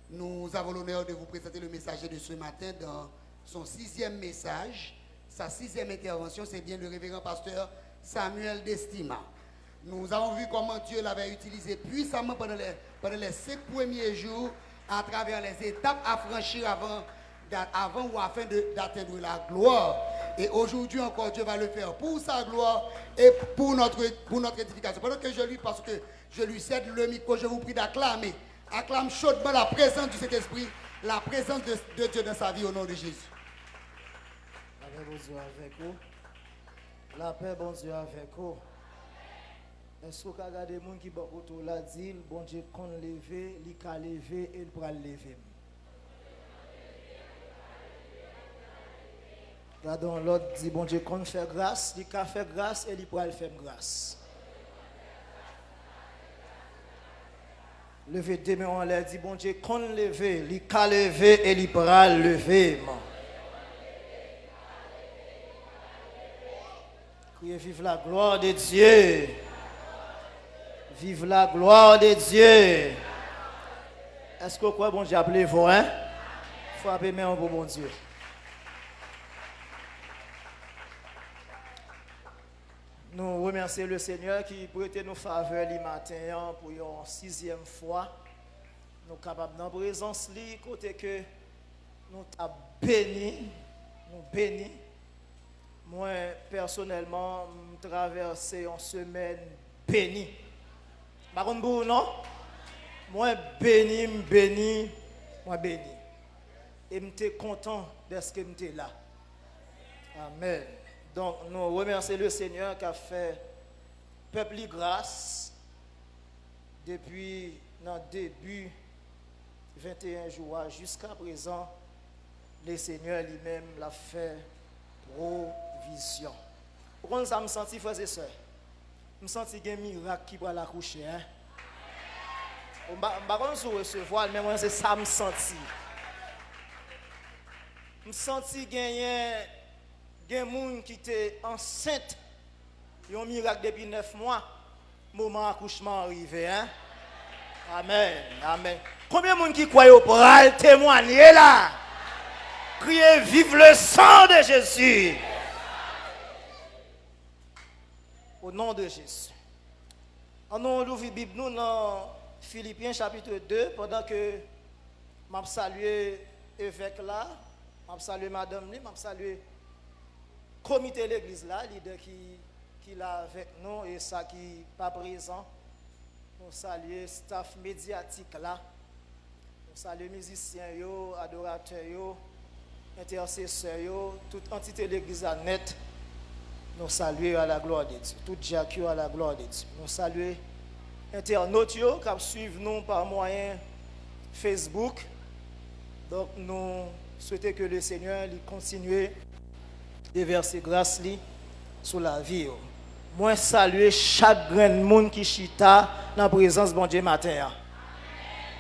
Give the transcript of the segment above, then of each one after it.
Nous avons l'honneur de vous présenter le messager de ce matin dans son 6e message. Sa 6e intervention, c'est bien le révérend pasteur Samuel Destima. Nous avons vu comment Dieu l'avait utilisé puissamment pendant les 5 premiers jours à travers les étapes à franchir avant ou afin d'atteindre la gloire. Et aujourd'hui encore, Dieu va le faire pour sa gloire et pour notre édification. Pendant que je lui, parce que je lui cède le micro, je vous prie d'acclamer. Acclame chaudement la présence du Saint-Esprit, la présence de Dieu dans sa vie au nom de Jésus. La paix, bon Dieu avec vous. La paix, bon Dieu avec vous. Est-ce que vous regardez les gens qui sont là, dit, bon Dieu, qu'on lever, il peut lever et il pourra lever. Regardons l'autre, dit, bon Dieu, qu'on fait grâce, il peut faire grâce et il pourra faire grâce. Levez deux mains en l'air, dit, bon Dieu, qu'on lever, il peut lever et il pourra lever. Criez, vive la gloire de Dieu. Vive la gloire de Dieu. Est-ce que vous croyez, bon Dieu, appelez-vous, hein? Frappez main pour bon Dieu. Nous remercions le Seigneur qui prête nous faveur le matin pour une 6e fois. Nous sommes capables dans présence li côté que nous t'a béni, nous béni. Moi personnellement, je traversé une semaine bénie. Par contre, non? Moi béni. Et je suis content de ce que je suis là. Amen. Donc, nous remercions le Seigneur qui a fait peuple grâce depuis le début 21 jours jusqu'à présent. Le Seigneur lui-même l'a fait provision. Pourquoi ça me senti, frères et sœurs? Je me sens qu'il y a un miracle qui va l'accoucher. Je ne sais pas si vous recevoir, mais moi, c'est ça que je me sens. Je me sens qu'il y a des gens qui étaient enceintes. Il y a un miracle depuis 9 mois. Le moment d'accouchement arrivé. Amen. Amen. Combien de gens qui croient au bras témoigner là? Criez, vive le sang de Jésus. Au nom de Jésus. On ouvre la Bible nous dans Philippiens chapitre 2 pendant que je salue l'évêque là, je salue madame là, je salue le comité de l'église là, leader qui est là avec nous et ça qui n'est pas présent. Nous saluons le staff médiatique là. Nous saluons les musiciens, les adorateurs, les intercesseurs, toute entité de l'église à net. Nous saluons à la gloire de Dieu. Tout Jacques à la gloire de Dieu. Nous saluons les internautes qui suivent nous par moyen Facebook. Donc nous souhaitons que le Seigneur continue de verser grâce sur la vie. Moi saluer chaque grand monde qui chita dans la présence de bon Dieu matin.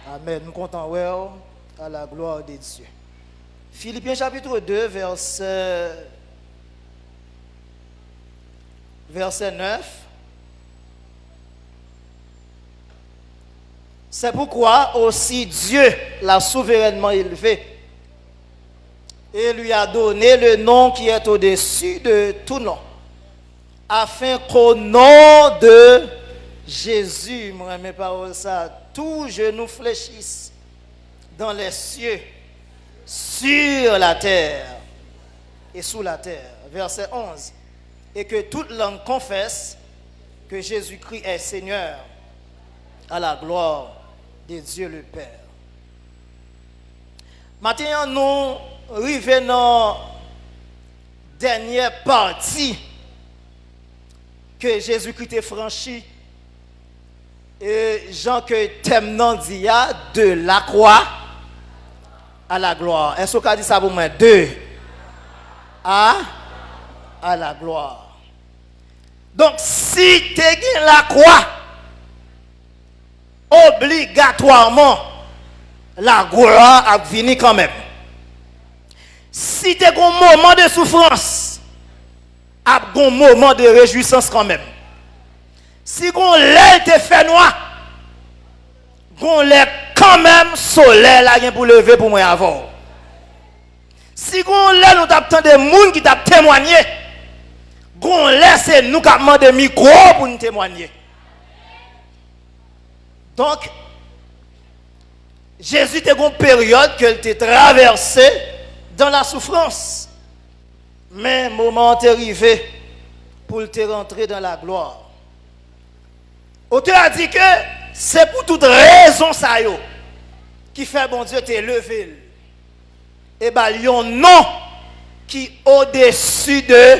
Amen. Nous comptons à la gloire de Dieu. Philippiens chapitre 2 verset 9. C'est pourquoi aussi Dieu l'a souverainement élevé et lui a donné le nom qui est au-dessus de tout nom, afin qu'au nom de Jésus, moi mes paroles ça, tout genou fléchisse dans les cieux, sur la terre et sous la terre. Verset 11. Et que toute langue confesse que Jésus-Christ est Seigneur, à la gloire de Dieu le Père. Maintenant, nous arrivons dans la dernière partie que Jésus-Christ a franchi. Et Jean que Temnan dit de la croix à la gloire. Est-ce qu'on dit ça pour moi? De à la gloire. Donc, si tu as la croix, obligatoirement, la gloire a venu quand même. Si tu as un moment de souffrance, a un moment de réjouissance quand même. Si on l'air te fait noir, on l'air quand même soleil là pour lever pour moi avant. Si on là nous t'attend des monde qui t'a témoigné, on laisse nous qui demande micro pour nous témoigner. Donc Jésus était une période qu'il était traversé dans la souffrance. Mais moment est arrivé pour te rentrer dans la gloire. Auteur a dit que c'est pour toute raison ça yo qui fait bon Dieu te lever. Et bien, il y a un nom qui est au-dessus de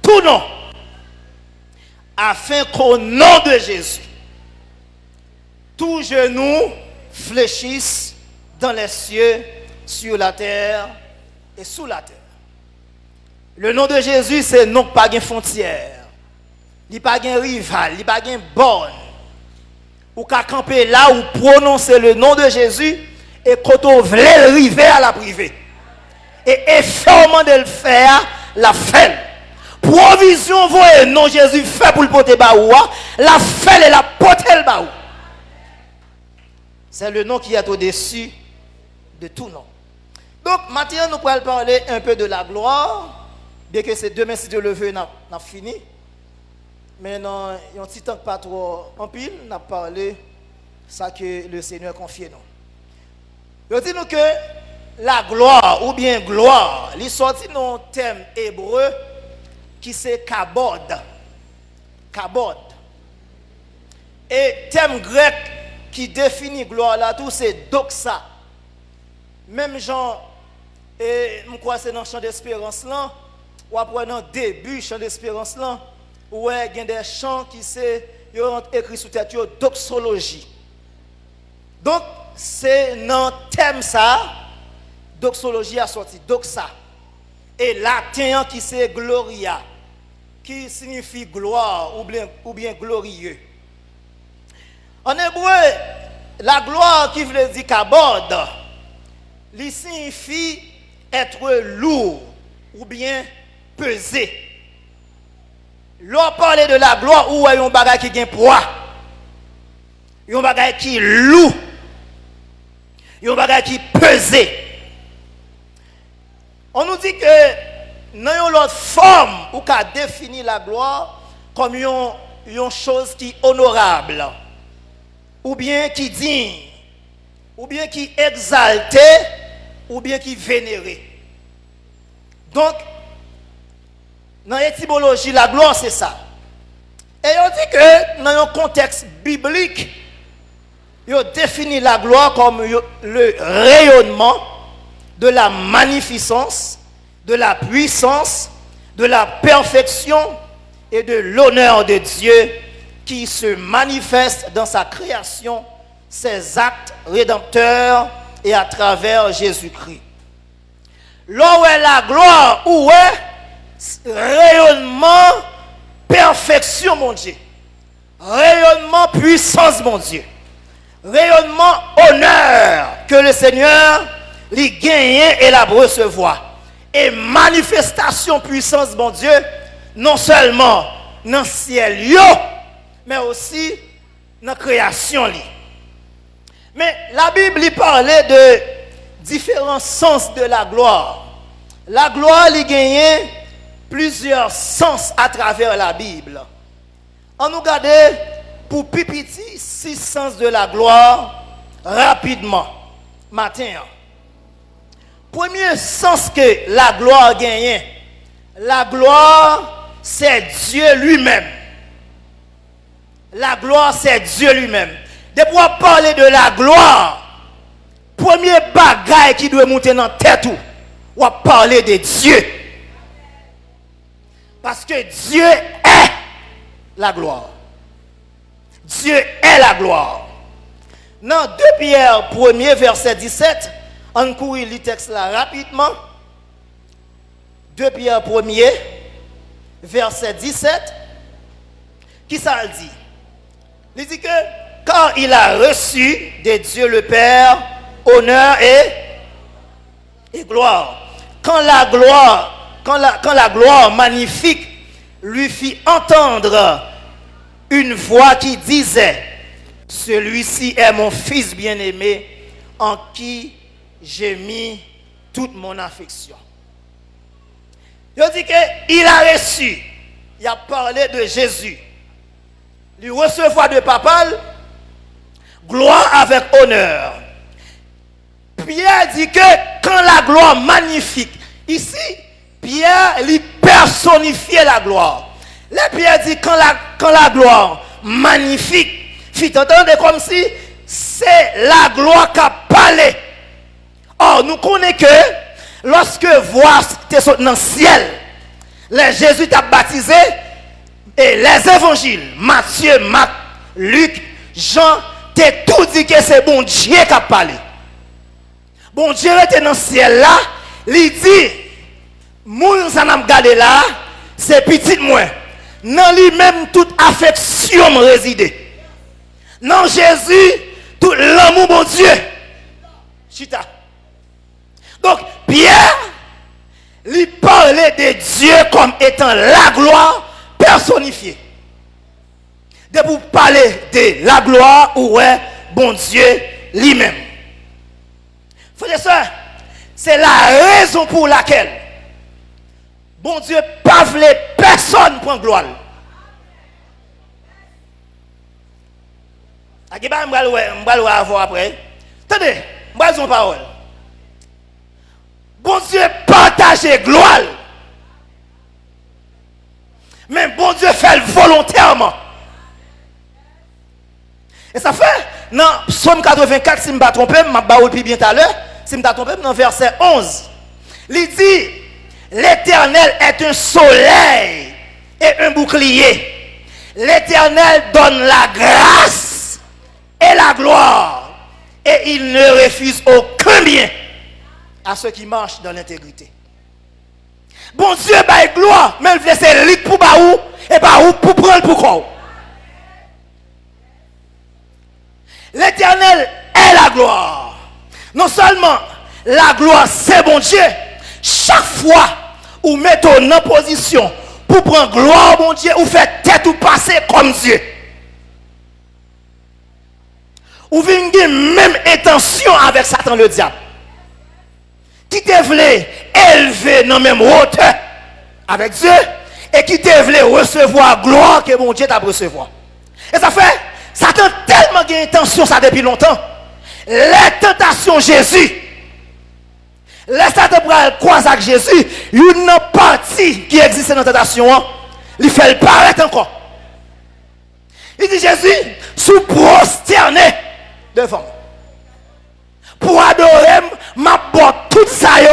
tout nom. Afin qu'au nom de Jésus, tout genou fléchisse dans les cieux, sur la terre et sous la terre. Le nom de Jésus, c'est non pas de frontière. Il n'y a pas de rival, il n'y a pas de borne. Ou qu'à camper là ou prononcer le nom de Jésus et quand on veut arriver à la privée. Et effectivement de le faire, la fait. Provision voyez non Jésus fait pour le porter baoua, la fait et la porter le baou. C'est le nom qui est au-dessus de tout nom. Donc maintenant nous pourrons parler un peu de la gloire, bien que c'est demain si Dieu le veut, n'a fini. Mais non, il y a un petit temps pas trop en pile, n'a parlé ça que le Seigneur confie nous. Il dit nous que la gloire ou bien gloire, il sorti dans un thème hébreu qui c'est kabod. Kabod. Et thème grec qui définit gloire là tout c'est doxa. Même genre et je crois c'est dans le champ d'espérance là ou après dans début champ d'espérance là ouais il y a des chants qui c'est écrit sous tête doxologie. Donc c'est dans le thème ça doxologie a sorti doxa et latin qui c'est gloria qui signifie gloire ou bien glorieux. En hébreu la gloire qui veut dire kabod il signifie être lourd ou bien pesé. L'on parle de la gloire où il y a un bagage qui a un poids. Il y a un bagage qui est lourd. Il y a un bagage qui est pesé. On nous dit que dans une autre forme où qu'a défini la gloire comme une chose qui est honorable ou bien qui digne ou bien qui est exalté ou bien qui est vénéré. Donc dans l'étymologie, la gloire, c'est ça. Et on dit que dans un contexte biblique, on définit la gloire comme le rayonnement de la magnificence, de la puissance, de la perfection et de l'honneur de Dieu qui se manifeste dans sa création, ses actes rédempteurs et à travers Jésus-Christ. Là où est la gloire, où est rayonnement, perfection, mon Dieu. Rayonnement, puissance, mon Dieu. Rayonnement, honneur que le Seigneur lui gagne et la recevoir. Et manifestation, puissance, mon Dieu, non seulement dans le ciel, mais aussi dans la création. Mais la Bible parlait de différents sens de la gloire. La gloire, il gagne plusieurs sens à travers la Bible. On nous regarde pour pipiti 6 sens de la gloire rapidement matin. Premier sens que la gloire gagne, la gloire c'est Dieu lui-même. La gloire c'est Dieu lui-même. Depuis on parler de la gloire, premier bagage qui doit monter dans la tête ou à parler de Dieu. Parce que Dieu est la gloire. Dieu est la gloire. Dans 2 Pierre 1er verset 17, on court le texte là rapidement. 2 Pierre 1er verset 17. Qui ça dit? Il dit que car il a reçu de Dieu le Père honneur et gloire. Quand la gloire magnifique lui fit entendre une voix qui disait: celui-ci est mon fils bien-aimé en qui j'ai mis toute mon affection. Je dis qu'il a reçu, il a parlé de Jésus, lui recevoir de papa, gloire avec honneur. Pierre dit que quand la gloire magnifique, ici, Pierre lui personnifiait la gloire. Là, Pierre dit quand la gloire magnifique, fit entendre comme si c'est la gloire qui a parlé. Or, nous connaissons que lorsque voir dans le ciel, les Jésus t'a baptisé et les évangiles, Matthieu, Marc, Luc, Jean, t'as tout dit que c'est bon Dieu qui a parlé. Bon Dieu était dans le ciel là, il dit, moun ça n'a gardé là, c'est petit moi. Dans lui-même toute affection réside. Dans Jésus, tout l'amour bon Dieu. Chita. Donc, Pierre, lui parlait de Dieu comme étant la gloire personnifiée. De vous parler de la gloire ou ouais, bon Dieu lui-même. Frères et sœurs, c'est la raison pour laquelle bon Dieu pas voulait personne prendre gloire. Je vais avoir après. Attendez, je vais une parole. Bon Dieu partage gloire. Mais bon Dieu fait le volontairement. Et ça fait, dans Psaume 84, si je ne me trompe, je vais vous bien tout à l'heure, si je me trompe, dans verset 11, il dit, l'Éternel est un soleil et un bouclier. L'Éternel donne la grâce et la gloire. Et il ne refuse aucun bien à ceux qui marchent dans l'intégrité. Bon Dieu, bah, gloire, mais il veut laisser lit pour baou et baou pour prendre pour quoi. L'Éternel est la gloire. Non seulement la gloire, c'est bon Dieu. Chaque fois où mettez en position pour prendre gloire, bon Dieu, ou faites tête ou passer comme Dieu. Ou venez même intention avec Satan le diable. Qui te voulait élever dans même hauteur avec Dieu et qui te voulait recevoir gloire que mon Dieu t'a recevoir. Et ça fait, Satan tellement d'intention ça depuis longtemps. Les tentations Jésus, les Satan croise avec Jésus, une partie qui existe dans la tentation, il fait le paraître encore. Il dit Jésus, sous prosterné devant. Pour adorer, m'a bon tout ça yo.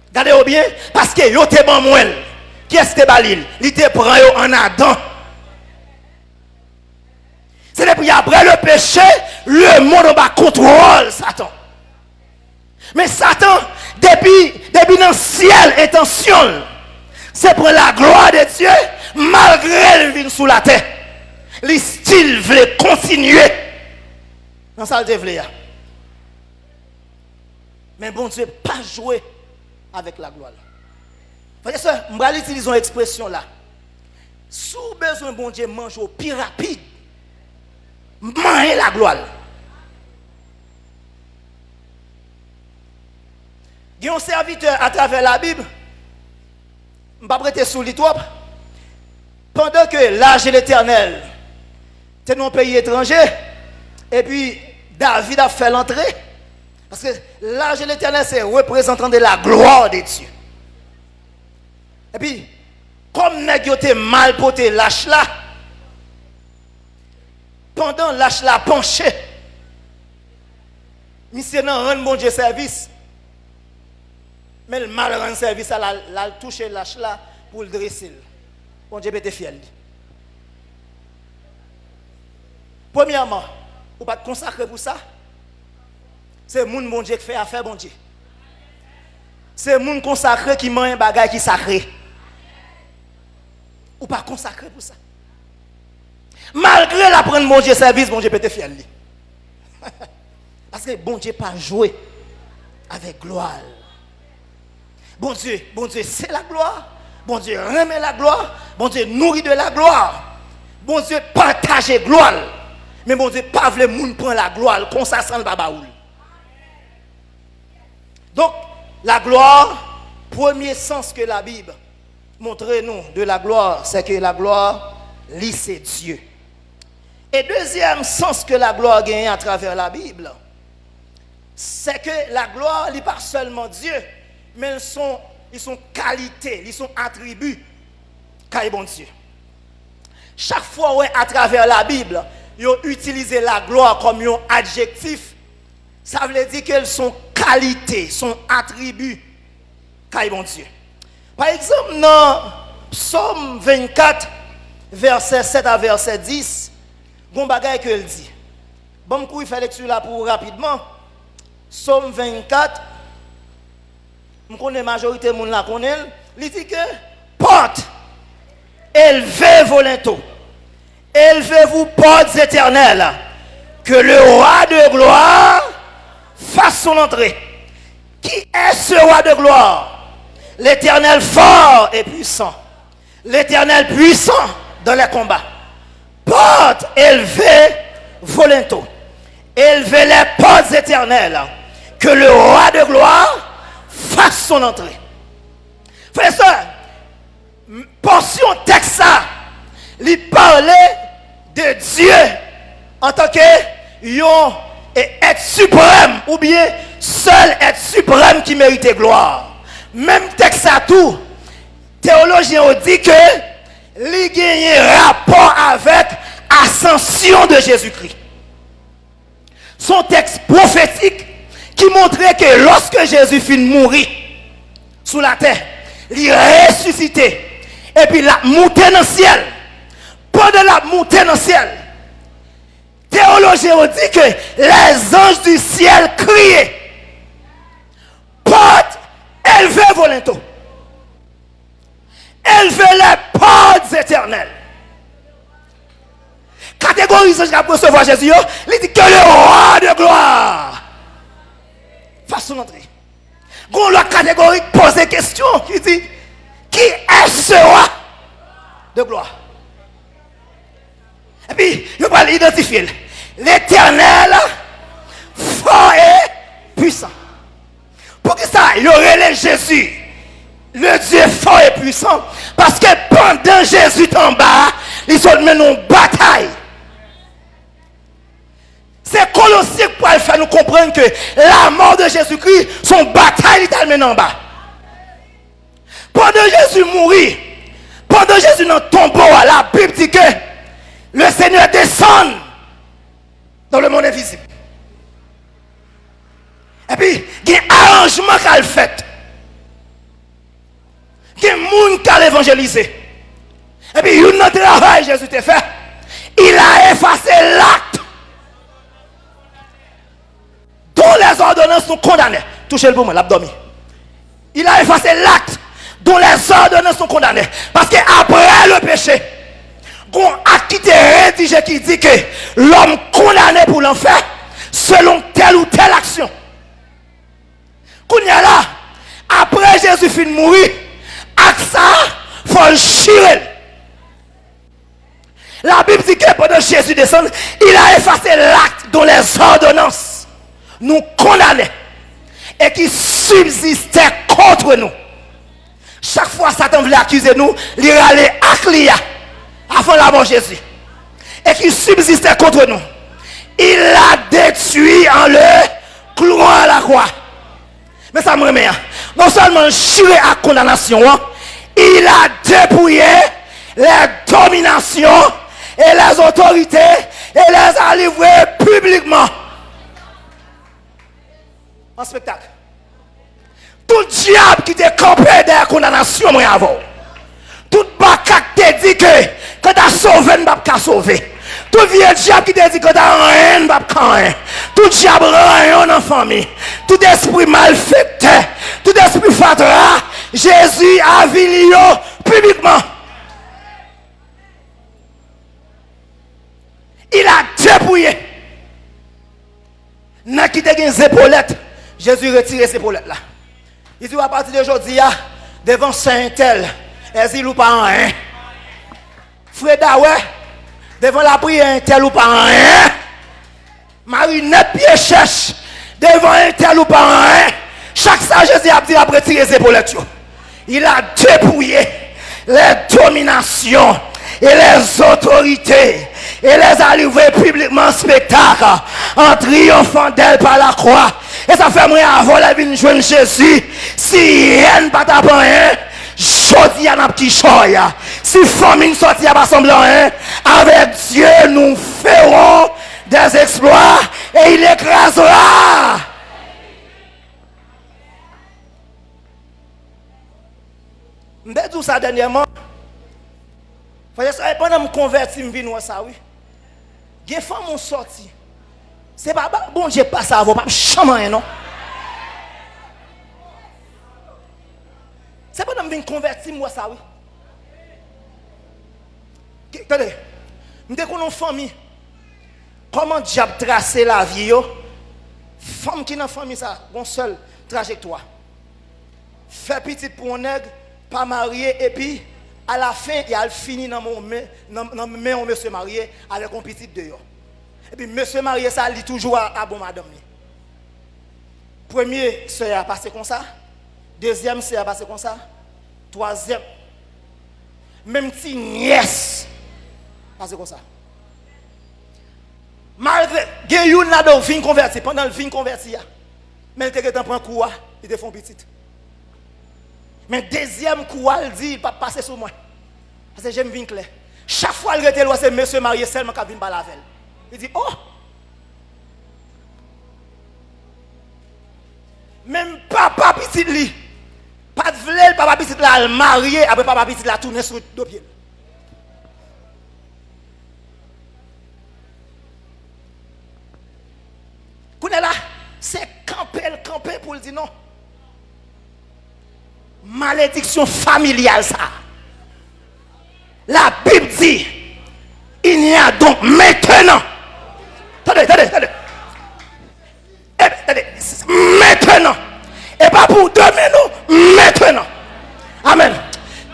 Regardez bien parce que yo te ban moi. Qui est-ce que balil? Il te prend yo en Adam. C'est depuis après le péché, le monde va contrôle Satan. Mais Satan depuis dans le ciel intention, c'est pour la gloire de Dieu malgré le vin sous la terre. Le style veut continuer dans ça le voulait. Mais bon Dieu pas jouer avec la gloire. Frère et sœur, je vais utiliser une expression là. Sous besoin bon Dieu mange au plus rapide. Manger la gloire. Il y a un serviteur à travers la Bible. Je ne vais pas prêter sous l'histoire. Pendant que l'âge de l'Éternel était dans un pays étranger, et puis David a fait l'entrée. Parce que l'âge de l'Éternel, c'est représentant de la gloire de Dieu. Et puis, comme nous avons mal porté l'âge là, pendant l'âge là penché, monsieur n'a rendu bon Dieu service. Mais le mal rend service, a touché l'âge là pour le dresser. Bon Dieu était fier. Premièrement, vous ne pas te consacrer pour ça. C'est moun bon Dieu qui fait affaire bon Dieu. C'est moun consacré qui mange un bagage qui sacré. Ou pas consacré pour ça. Malgré la prendre bon Dieu service, bon Dieu peut te fier. Parce que bon Dieu pas jouer avec gloire. Bon Dieu, c'est la gloire. Bon Dieu remet la gloire. Bon Dieu nourrit de la gloire. Bon Dieu partage gloire. Mais bon Dieu, pas voulu moun prendre la gloire, comme ça sans babaoul. Donc, la gloire, premier sens que la Bible montre nous de la gloire, c'est que la gloire, lui, c'est Dieu. Et deuxième sens que la gloire gagne à travers la Bible, c'est que la gloire n'est pas seulement Dieu, mais ils sont qualités, ils sont attributs qu'a bon Dieu. Chaque fois ouais, à travers la Bible, ils ont utilisé la gloire comme un adjectif, ça veut dire qu'elles sont qualités, sont attributs qu'a bon Dieu. Par exemple, dans Psaume 24, verset 7 à verset 10, bon bagay que elle dit. Bon, il fait lecture là pour rapidement. Psaume 24, je connais la majorité de monde là connaît, il dit que porte, élevez vos linteaux, élevez-vous portes éternelles, que le roi de gloire fasse son entrée. Qui est ce roi de gloire? L'Éternel fort et puissant, l'Éternel puissant dans les combats. Porte, élevez vos linteaux, élevez les portes éternelles, que le roi de gloire fasse son entrée. Frère et soeur, portion texte ça, il parlait de Dieu en tant que être suprême, ou bien seul être suprême qui méritait gloire. Même texte à tout, théologiens ont dit que il y a un rapport avec l'ascension de Jésus-Christ. Son texte prophétique qui montrait que lorsque Jésus finit de mourir sous la terre, il est ressuscité et puis il a monté dans le ciel. Pendant la montée dans le ciel, théologiens ont dit que les anges du ciel criaient, porte, élevez vos linteaux, élevez les portes éternelles. Catégorie de gens qui recevoir Jésus, il dit que le roi de gloire fasse son entrée. Gon la catégorie pose des questions qui dit qui est ce roi de gloire? Et puis il va l'identifier. L'Éternel fort et puissant. Pour que ça, il y aurait Jésus, le Dieu fort et puissant, parce que pendant Jésus est en bas, ils ont mené une bataille. C'est Colossiens pour faire nous comprendre que la mort de Jésus-Christ, son bataille est menée en bas. Pendant Jésus mourit, pendant Jésus dans le tombeau, la Bible dit que le Seigneur descend dans le monde invisible. Et puis, il y a un arrangement qu'elle fait. Il y a des gens qui ont évangélisé. Et puis, il y a un travail que Jésus a fait. Il a effacé l'acte dont les ordonnances sont condamnées. Touchez le boum, l'abdomen. Il a effacé l'acte dont les ordonnances sont condamnées. Parce qu'après le péché, il y a un acte qui est rédigé qui dit que l'homme condamné pour l'enfer selon telle ou telle action. Qu'on y a là, après Jésus finit de mourir, avec ça, il faut le chirer. La Bible dit que pendant Jésus descend, il a effacé l'acte dont les ordonnances nous condamnaient et qui subsistait contre nous. Chaque fois Satan voulait accuser nous, il allait à Clia avant la mort de Jésus. Et qui subsistait contre nous. Il l'a détruit en le clouant à la croix. Mais ça me remet. Non seulement juré à condamnation, il a dépouillé les dominations et les autorités et les a livrées publiquement. En spectacle. Tout diable qui t'est campé derrière la condamnation, moi avant. Tout bacac te dit que quand tu as sauvé, tu n'as pas sauvé. Tout vieux diable qui te dit que tu as rien, tu n'as pas rien. Tout diable rien dans la famille. Tout esprit malfaiteur, tout esprit fatras, Jésus a vilé publiquement. Il a dépouillé. N'a qui te des épaulettes, Jésus retire ses épaulettes là. Il dit à partir d'aujourd'hui, devant Saint-Tel, est-il ou pas rien? Frère Dawe, devant la prière, tel ou pas rien? Marinette pied cherche devant un tel ou pas un. Chaque sagesse a dit après tirer ses épaulettes. Il a dépouillé les dominations et les autorités et les a livrés publiquement en spectacle en triomphant d'elle par la croix. Et ça fait moi avant la vie de joindre Jésus. Si rien pas ta rien, jodi à n'a petit choya. Si famine sorti à pas semblant hein, avec Dieu nous ferons des exploits et il écrasera. Je dis tout ça dernièrement. Pendant que je me convertis, je viens ça, oui. Il y a des femmes qui sont sorties. C'est pas bon, Dieu pas ça, vous pas chaman, non? C'est pendant que je viens convertir, moi, ça, oui. Attendez, je dis qu'on a une famille. Comment diable tracer la vie, femme qui dans la famille, ça, une seule trajectoire. Faire petit pour un nègre, pas marié, et puis, à la fin, il a fini dans mon monsieur marié avec un petit dehors. Et puis, monsieur marié, ça lit toujours à bon madame. Premier, c'est à passer comme ça. Deuxième, c'est à passer comme ça. Troisième, même si nièce, passer comme ça. Malgré, il y a une là-dedans, fin converti, pendant le fin converti, mais il était en train de courir, il était petit. Mais deuxième coup, il dit, il va passer sur moi. Parce que j'aime bien clair. Chaque fois qu'il était loin, c'est monsieur marié seulement qui vient par la veille. Il dit, oh! Même papa petit lui, pas de vle, papa petit là, marié, après papa petit là, tourné sur deux pieds. Qu'on est là, c'est camper pour le dire non. Malédiction familiale ça. La Bible dit, il y a donc maintenant. Attendez. Maintenant. Et pas pour demain, non. Maintenant. Amen.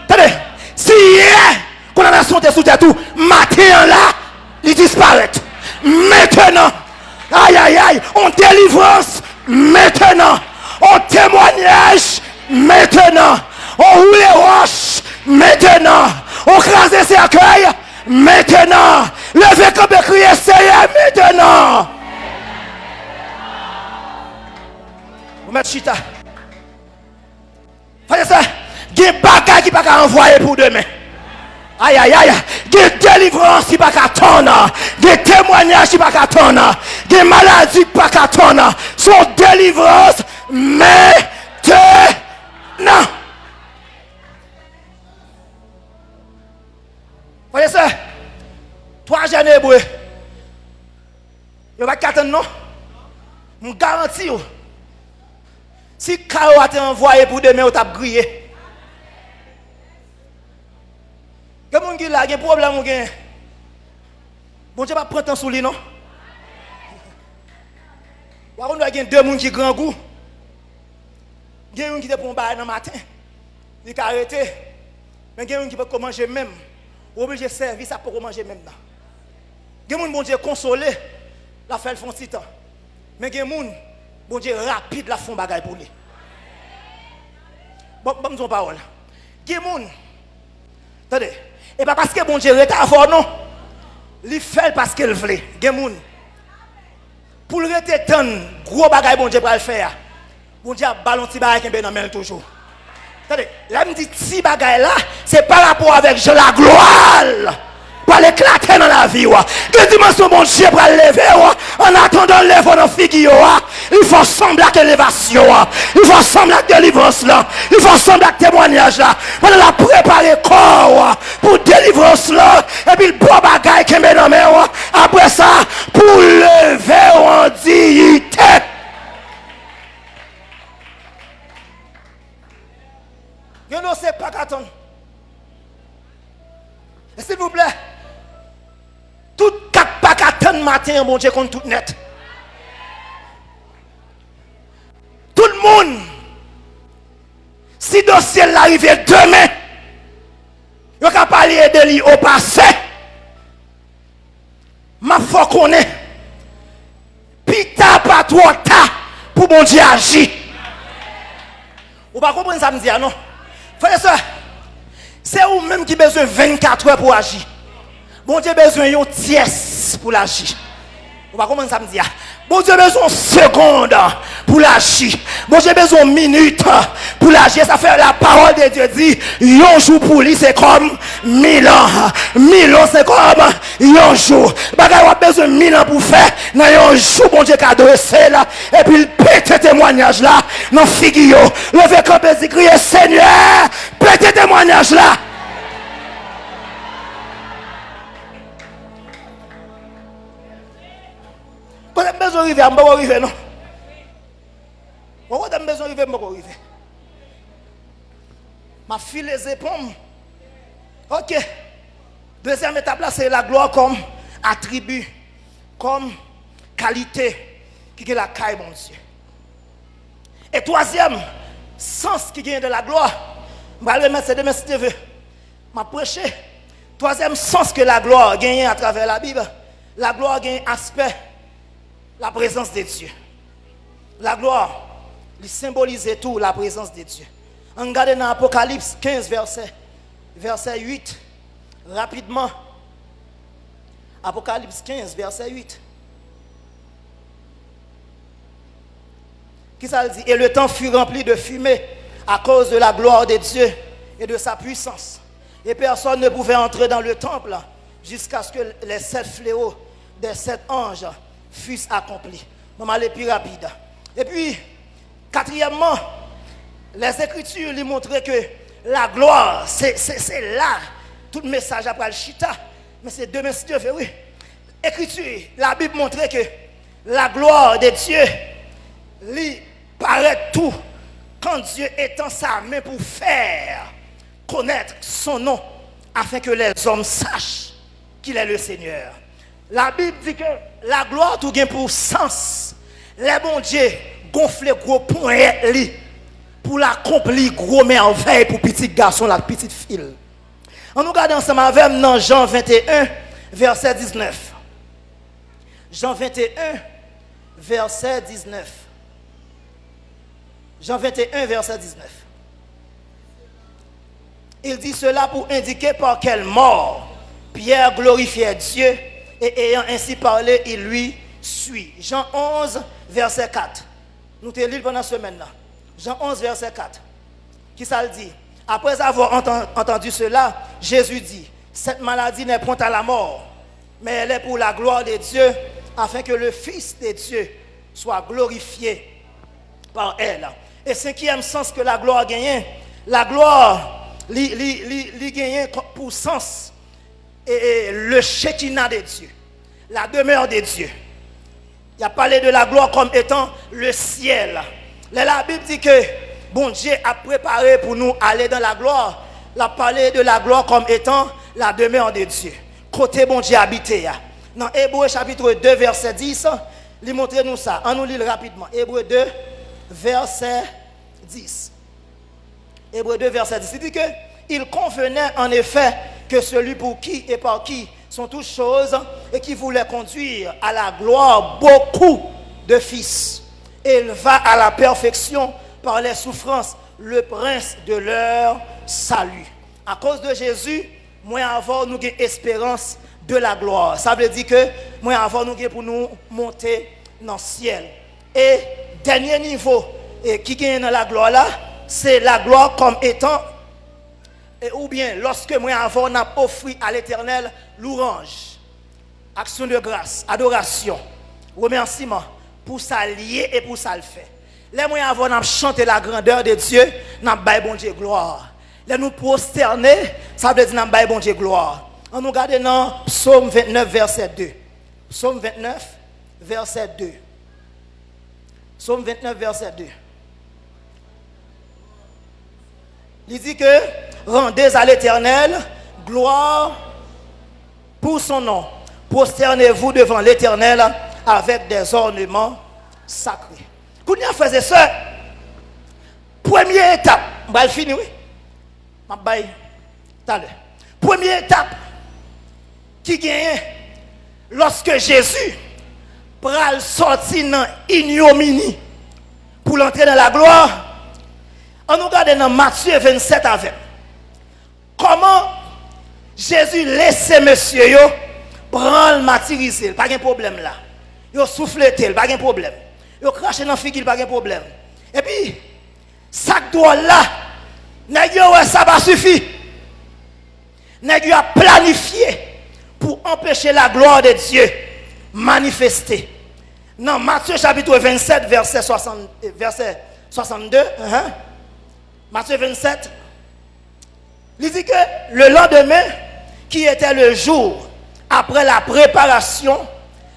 Attendez. Si hier, qu'on a la santé sous tout, matin là, il disparaît. Maintenant. Aïe. On délivrance. Maintenant. On témoignage. Maintenant, on roule les roches. Maintenant, on crase les cercueils. Maintenant, levez comme crier, Seigneur. Maintenant. Vous mettez chita. Faites ça. Il y a des bagages qui ne peuvent pas envoyer pour demain. Aïe. Il y a des délivrances qui ne peuvent pas attendre. Des témoignages qui ne peuvent pas attendre. Des maladies qui ne peuvent pas attendre. Son délivrance, mais non. Voyez ça? 3 jeunes hébreux. Il va pas attendre non? Je garantis. Si Kao a été envoyé pour demain, tu as grillé. Il y a des gens qui ont un problème. Bon Dieu va prendre temps sur lui, non? Il y a 2 personnes qui ont grand goût. Il y a un qui te prend dans le matin, il est arrêté. Mais il y a un qui peut manger même. Obligé de servir, ça peut manger même. Il y a un bon Dieu consolé, la fait le fond de temps. Mais il y a un bon Dieu rapide, la font bagaille pour lui. Bon, je parole. Il y a un attendez, et pas parce que bon Dieu est à fort, non. Il fait parce qu'il veut. Il y a un pour le rester tant, gros bagaille bon Dieu pour le faire. Bon Dieu a ballon petit bagaille qui est dans main toujours. Attendez, là me dit petit bagaille là, c'est par rapport avec la gloire. Pour l'éclater dans la vie. Que dimension bon Dieu pour lever en attendant le lever dans figure. Il faut sembler à l'élévation. Il faut sembler à délivrance là. Il faut sembler à témoignage là. Pendant la préparer corps pour délivrance là. Et puis le bon bagaille qui est dans main. Après ça, pour lever en dignité. Je ne sais pas qu'attendre. S'il vous plaît, tout quatre pas qu'attendre matin, mon Dieu, compte tout net. Tout le monde, si le dossier l'arrive demain, il va parler de lui au passé. Ma foi qu'on est, trop tard pour bon Dieu agir. Vous ne comprenez ça me dire non? Frère et soeur, c'est vous-même qui besoin 24 heures pour agir. Bon Dieu besoin d'une tiers pour l'agir. Vous ne comprenez ça me dire? Bon Dieu besoin de seconde pour l'agir. Bon Dieu besoin de minutes pour l'agir. Ça fait la parole de Dieu dit, un jour pour lui c'est comme 1000 ans. 1000 ans c'est comme un jour. Bagay a besoin de 1000 ans pour faire. Dans un jour, bon Dieu qui a dressé là. Et puis il pète témoignage là. Dans figure. Levez camp et crier Seigneur, pète témoignage là. Vous avez besoin d'arriver, je ne vais pas arriver, non? Vous avez besoin d'arriver, je ne vais pas arriver. Ma fille les épaules. Ok. Deuxième étape là, c'est la gloire comme attribut, comme qualité qui est la caille, mon Dieu. Et troisième sens qui vient de la gloire, je vais remettre ces deux si tu veux. Je vais prêcher. Troisième sens que la gloire gagne à travers la Bible, la gloire gagne aspect. La présence de Dieu. La gloire, il symbolise tout la présence de Dieu. On regarde dans Apocalypse 15, verset 8. Rapidement. Apocalypse 15, verset 8. Qui ça dit? Et le temps fut rempli de fumée à cause de la gloire de Dieu et de sa puissance. Et personne ne pouvait entrer dans le temple jusqu'à ce que les 7 fléaux des 7 anges fussent accomplis. On va aller plus rapide. Et puis, quatrièmement, les Écritures lui montraient que la gloire, c'est là. Tout le message après le chita. Mais c'est deux messieurs, oui. Écriture, la Bible montrait que la gloire de Dieu lui paraît tout quand Dieu étend sa main pour faire connaître son nom afin que les hommes sachent qu'il est le Seigneur. La Bible dit que la gloire tout gain pour sens. Les bons dieux gonflent gros poing pour l'accomplir gros merveille pour petit garçon, la petite fille. On nous regarde ensemble avec dans Jean 21, verset 19. Jean 21, verset 19. Jean 21, verset 19. Il dit cela pour indiquer par quelle mort Pierre glorifiait Dieu. Et ayant ainsi parlé, il lui suit. Jean 11, verset 4. Nous te lisons pendant ce semaine-là. Jean 11, verset 4. Qui ça le dit? Après avoir entendu cela, Jésus dit, cette maladie n'est point à la mort, mais elle est pour la gloire de Dieu, afin que le Fils de Dieu soit glorifié par elle. Et cinquième sens que la gloire gagne, la gloire gagne pour sens et le Shekinah de Dieu, la demeure de Dieu. Il a parlé de la gloire comme étant le ciel. La Bible dit que bon Dieu a préparé pour nous aller dans la gloire. Il a parlé de la gloire comme étant la demeure de Dieu. Côté bon Dieu habité. Dans Hébreux chapitre 2 verset 10, il montre nous ça. On nous lit rapidement. Hébreux 2 verset 10. Hébreux 2 verset 10. Il dit que il convenait en effet que celui pour qui et par qui sont toutes choses et qui voulait conduire à la gloire beaucoup de fils. Éleva à la perfection par les souffrances le prince de leur salut. À cause de Jésus, moi avant nous avons espérance de la gloire. Ça veut dire que moi avant nous avons pour nous monter dans le ciel. Et dernier niveau qui gagne dans la gloire là, c'est la gloire comme étant ou bien lorsque moi avant on a offert à l'Éternel louange, action de grâce, adoration, remerciement pour ça lier et pour ça le faire. Les moyens avant on chanter la grandeur de Dieu, n'a bail bon Dieu gloire. Les nous prosterner, ça veut dire n'a bail bon Dieu gloire. On nous regarde dans Psaume 29 verset 2. Psaume 29 verset 2. Psaume 29 verset 2. Il dit que rendez à l'Éternel gloire pour son nom. Prosternez-vous devant l'Éternel avec des ornements sacrés. Kounia faisait ça. Première étape, on va finir, oui. Première étape qui gagne lorsque Jésus pral sorti dans ignominie pour l'entrer dans la gloire. On nous regarde dans Matthieu 27 avec. Comment Jésus laissait monsieur yo prendre martyriser, pas de problème là. Yo souffleté, pas de problème. Yo craché dans figuille, pas de problème. Et puis ça doit là, nèg yo ça pas suffit. Nèg yo a planifié pour empêcher la gloire de Dieu manifester. Dans Matthieu chapitre 27 verset 62, Matthieu 27, il dit que le lendemain, qui était le jour après la préparation,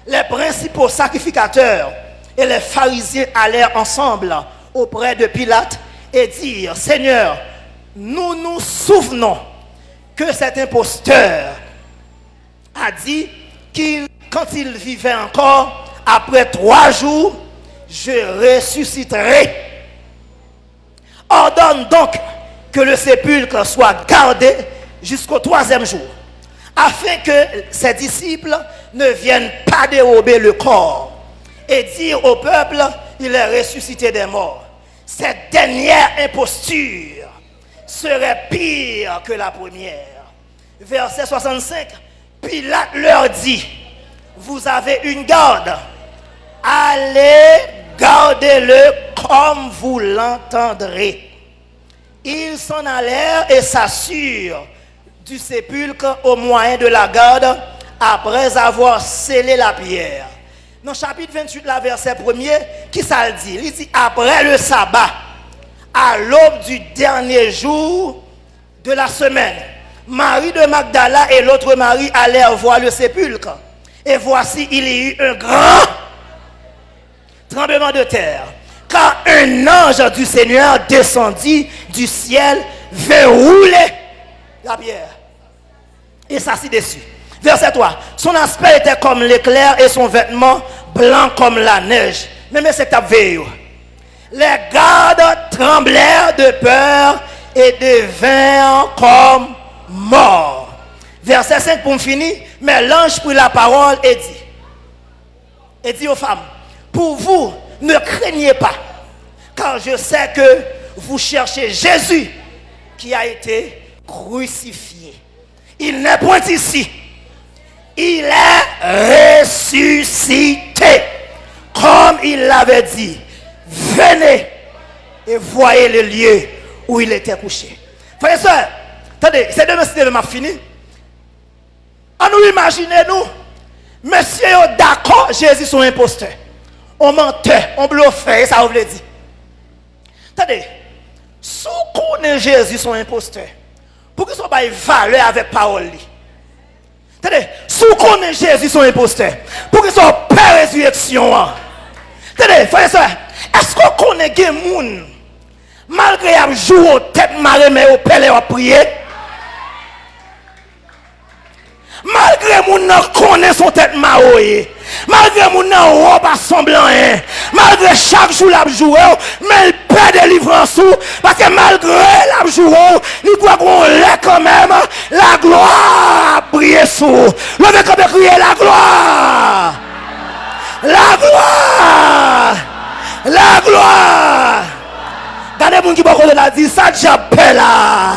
les principaux sacrificateurs et les pharisiens allèrent ensemble auprès de Pilate et dirent: Seigneur, nous nous souvenons que cet imposteur a dit quand il vivait encore, après 3 jours, je ressusciterai. Ordonne donc que le sépulcre soit gardé jusqu'au 3e jour, afin que ses disciples ne viennent pas dérober le corps et dire au peuple: il est ressuscité des morts. Cette dernière imposture serait pire que la première. Verset 65, Pilate leur dit: vous avez une garde, allez gardez-le comme vous l'entendrez. Ils s'en allèrent et s'assurent du sépulcre au moyen de la garde après avoir scellé la pierre. Dans le chapitre 28, la verset 1er, qui ça le dit? Il dit: après le sabbat, à l'aube du dernier jour de la semaine, Marie de Magdala et l'autre Marie allèrent voir le sépulcre. Et voici, il y eut un grand tremblement de terre, car un ange du Seigneur descendit du ciel, verrouler la pierre et s'assit dessus. Verset 3. Son aspect était comme l'éclair et son vêtement blanc comme la neige. Mais c'est à veille. Les gardes tremblèrent de peur et devinrent comme morts. Verset 5 pour finir. Mais l'ange prit la parole et dit aux femmes: pour vous, ne craignez pas, car je sais que vous cherchez Jésus qui a été crucifié. Il n'est point ici. Il est ressuscité, comme il l'avait dit. Venez et voyez le lieu où il était couché. Frères et sœurs, attendez, c'est de me m'a fini. On nous imagine, nous, monsieur d'accord, Jésus son imposteur. On mentait, on bluffait, ça vous le dit. Attendez, si on connaît Jésus son imposteur, pour qu'il soit pas valeur avec parole. Attendez, si on connaît Jésus son imposteur, pour qu'il soit pas résurrection. Attendez, frère et soeur, est-ce qu'on connaît des gens, malgré qu'ils jouent au tête marée, mais au père et au prier? Malgré mon nom connaît son tête maroye, malgré mon nom robe assemblant, malgré chaque jour la joue, mais il perd délivrance parce que malgré la joue, il doit qu'on l'ait quand même la gloire briller sous. Le mec a crié la gloire, la gloire, la gloire. Regardez mon qui va la dit ça j'appelle là,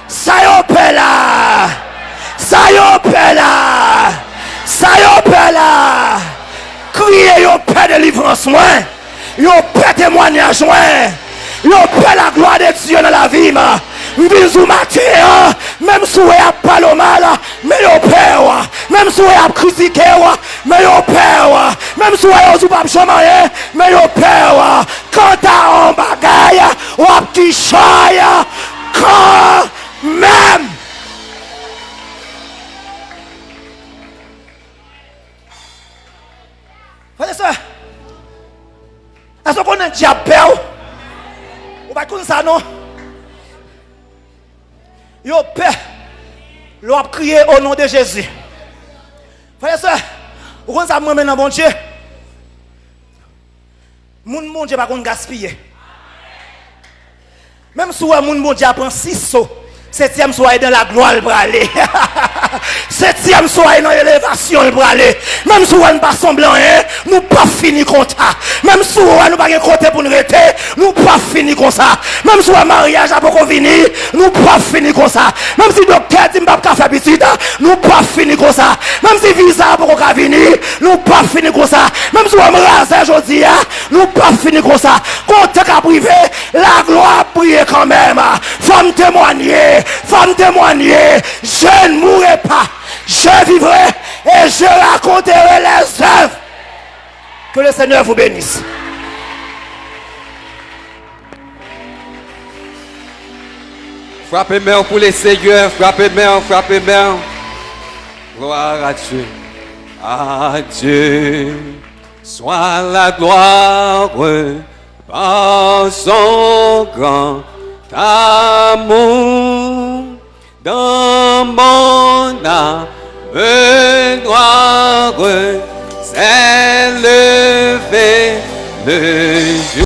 ça y'appelle là. Ça y est là, ça y est là. Criez yo paix de délivrance moi, yo paix témoignage moi, yo paix la gloire de Dieu dans la vie ma. Bisou matin, même si vous a pas le mal, mais yo paix, même si vous a critiqué, mais yo paix, même si vous a pas chômage, mais yo paix. Quand t'as un bagaille, ou un petit chaille, quand même. Frère ça, est-ce qu'on a un diable? Ou pas comme ça non? Yo paix, l'on a crié au nom de Jésus. Frère ça, ou comme ça moi maintenant bon Dieu. Mon Dieu pas qu'on gaspiller. Même si mon Dieu prend 6 sauts, 7e soir dans la gloire pour aller. Septième soir dans l'élévation, il va aller. Même si on ne pas semblant, nous pas fini comme ça. Même si on ne pas côté pour nous rester, nous pas fini comme ça. Même si on mariage a pas fini, nous pas fini comme ça. Même si le docteur dit pas faire petit, nous pas fini comme ça. Même si visa pas venir, nous pas fini comme ça. Même si on rase aujourd'hui, nous pas fini comme ça. Quand à privé, la gloire prier quand même. Femme témoigner, je ne mourrai pas. Je vivrai et je raconterai les œuvres. Que le Seigneur vous bénisse. Frappez main pour les seigneurs, frappez main. Gloire à Dieu. À Dieu soit la gloire par son grand amour dans mon âme noire s'est levé le jour.